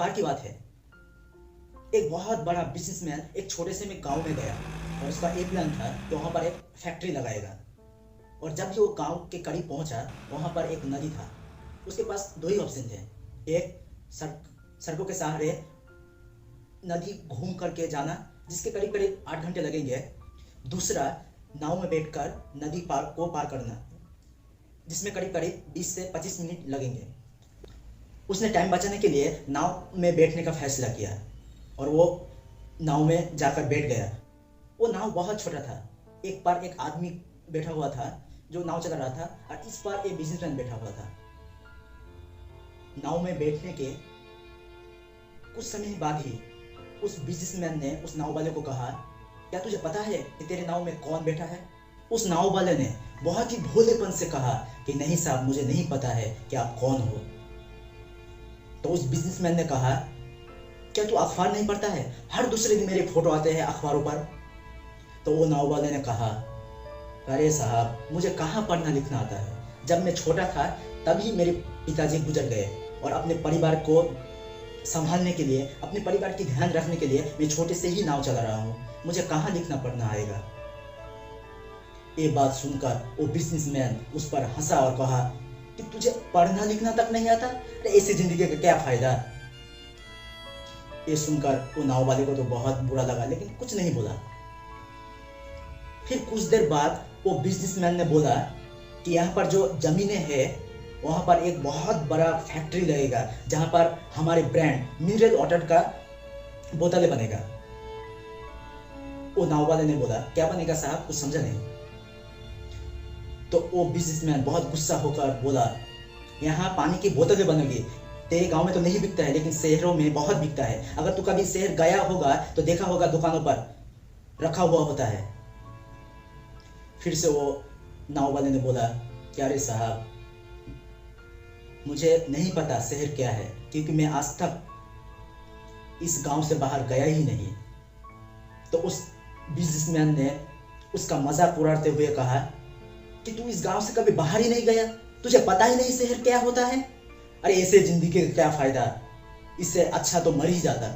बार की बात है, एक बहुत बड़ा बिजनेसमैन एक छोटे से में गांव में गया और उसका एक प्लान था कि वहां पर एक फैक्ट्री लगाएगा। और जब भी वो गांव के करीब पहुंचा, वहां पर एक नदी था। उसके पास दो ही ऑप्शन थे, एक सड़कों के सहारे नदी घूम करके जाना, जिसके करीब करीब 8 घंटे लगेंगे। दूसरा, नाव में बैठकर नदी पार करना, जिसमें करीब करीब 20 से 25 मिनट लगेंगे। उसने टाइम बचाने के लिए नाव में बैठने का फैसला किया और वो नाव में जाकर बैठ गया। वो नाव बहुत छोटा था। एक पार एक आदमी बैठा हुआ था जो नाव चला रहा था, और इस पार एक बिजनेसमैन बैठा हुआ था। नाव में बैठने के कुछ समय बाद ही उस बिजनेसमैन ने उस नाव वाले को कहा, क्या तुझे पता है कि तेरे नाव में कौन बैठा है? उस नाव वाले ने बहुत ही भोलेपन से कहा कि नहीं साहब, मुझे नहीं पता है कि आप कौन हो। तो उस बिजनेसमैन ने कहा, क्या तू अखबार नहीं पढ़ता है? हर दूसरे दिन मेरे फोटो आते हैं अखबारों पर। तो वो नाव वाले ने कहा, अरे साहब, मुझे कहाँ पढ़ना लिखना आता है। जब मैं छोटा था तभी मेरे पिताजी गुजर गए, और अपने परिवार को संभालने के लिए, अपने परिवार की ध्यान रखने के लिए मैं छोटे से ही नाव चला रहा हूँ। मुझे कहाँ लिखना पढ़ना आएगा? ये बात सुनकर वो बिजनेसमैन उस पर हंसा और कहा कि तुझे पढ़ना लिखना तक नहीं आता? अरे ऐसी जिंदगी का क्या फायदा? ये सुनकर वो नाव वाले को तो बहुत बुरा लगा, लेकिन कुछ नहीं बोला। फिर कुछ देर बाद वो बिजनेसमैन ने बोला कि यहाँ पर जो जमीनें हैं वहां पर एक बहुत बड़ा फैक्ट्री लगेगा, जहां पर हमारे ब्रांड मिनरल वाटर का बोतलें बनेगा। वो नाव वाले ने बोला, क्या बनेगा साहब? कुछ समझा नहीं। तो वो बिजनेसमैन बहुत गुस्सा होकर बोला, यहाँ पानी की बोतलें बनेगी। तेरे गांव में तो नहीं बिकता है, लेकिन शहरों में बहुत बिकता है। अगर तू कभी शहर गया होगा तो देखा होगा दुकानों पर रखा हुआ होता है। फिर से वो नाव वाले ने बोला, क्या रे साहब, मुझे नहीं पता शहर क्या है, क्योंकि मैं आज तक इस गांव से बाहर गया ही नहीं। तो उस बिजनेसमैन ने उसका मजाक उड़ाते हुए कहा कि तू इस गांव से कभी बाहर ही नहीं गया, तुझे पता ही नहीं शहर क्या होता है? अरे ऐसे जिंदगी का क्या फायदा, इससे अच्छा तो मर ही जाता।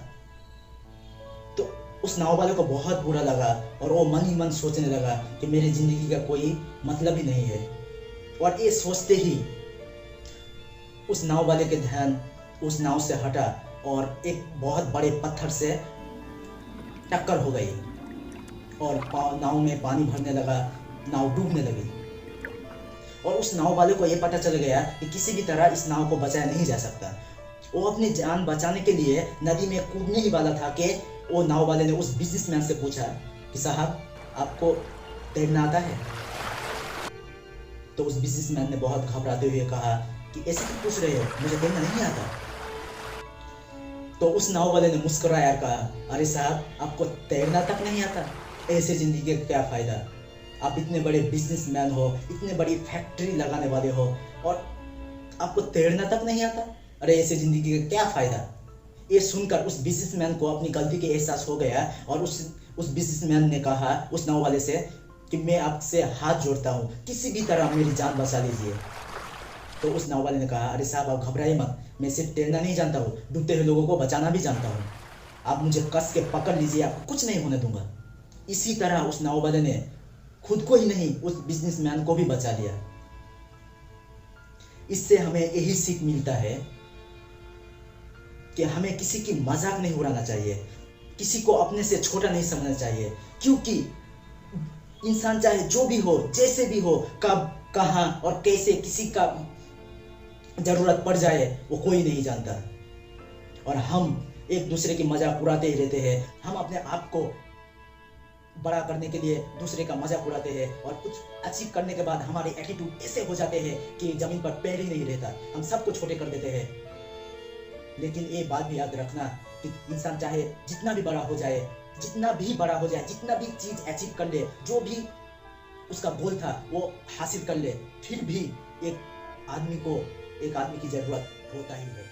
तो उस नाव वाले को बहुत बुरा लगा और वो मन ही मन सोचने लगा कि मेरी जिंदगी का कोई मतलब ही नहीं है। और ये सोचते ही उस नाव वाले के ध्यान उस नाव से हटा और एक बहुत बड़े पत्थर से टक्कर हो गई और नाव में पानी भरने लगा, नाव डूबने लगी। और उस नाव वाले को यह पता चल गया कि किसी भी तरह इस नाव को बचाया नहीं जा सकता। वो अपनी जान बचाने के लिए नदी में कूदने ही वाला था कि वो नाव वाले ने उस बिजनेसमैन से पूछा कि साहब, आपको तैरना आता है? तो उस बिजनेसमैन ने बहुत घबराते हुए कहा कि ऐसे क्यों पूछ रहे हो, मुझे तैरना नहीं आता। तो उस नाव वाले ने मुस्कुराया और कहा, अरे साहब, आपको तैरना तक नहीं आता? ऐसे जिंदगी का क्या फायदा? आप इतने बड़े बिजनेसमैन हो, इतने बड़ी फैक्ट्री लगाने वाले हो, और आपको तैरना तक नहीं आता? अरे ऐसे जिंदगी का क्या फायदा? ये सुनकर उस बिजनेसमैन को अपनी गलती का एहसास हो गया और उस बिजनेसमैन ने कहा उस नाव वाले से कि मैं आपसे हाथ जोड़ता हूँ, किसी भी तरह मेरी जान बचा लीजिए। तो उस नाव वाले ने कहा, अरे साहब, आप घबराइए मत, मैं सिर्फ तैरना नहीं जानता हूँ, डूबते हुए लोगों को बचाना भी जानता हूँ। आप मुझे कस के पकड़ लीजिए, आपको कुछ नहीं होने दूंगा। इसी तरह उस नाव वाले ने खुद को ही नहीं, उस बिजनेसमैन को भी बचा लिया। इससे हमें यही सीख मिलता है कि हमें किसी की मजाक नहीं उड़ाना चाहिए, किसी को अपने से छोटा नहीं समझना चाहिए, क्योंकि इंसान चाहे जो भी हो, जैसे भी हो, कब, कहां और कैसे किसी का जरूरत पड़ जाए वो कोई नहीं जानता। और हम एक दूसरे की मजाक उड़ाते ही रहते हैं। हम अपने आप को बड़ा करने के लिए दूसरे का मजाक उड़ाते हैं और कुछ अचीव करने के बाद हमारे एटीट्यूड ऐसे हो जाते हैं कि जमीन पर पैर ही नहीं रहता, हम सबको छोटे कर देते हैं। लेकिन ये बात भी याद रखना कि इंसान चाहे जितना भी बड़ा हो जाए, जितना भी बड़ा हो जाए, जितना भी चीज अचीव कर ले, जो भी उसका गोल था वो हासिल कर ले, फिर भी एक आदमी की जरूरत होता ही है।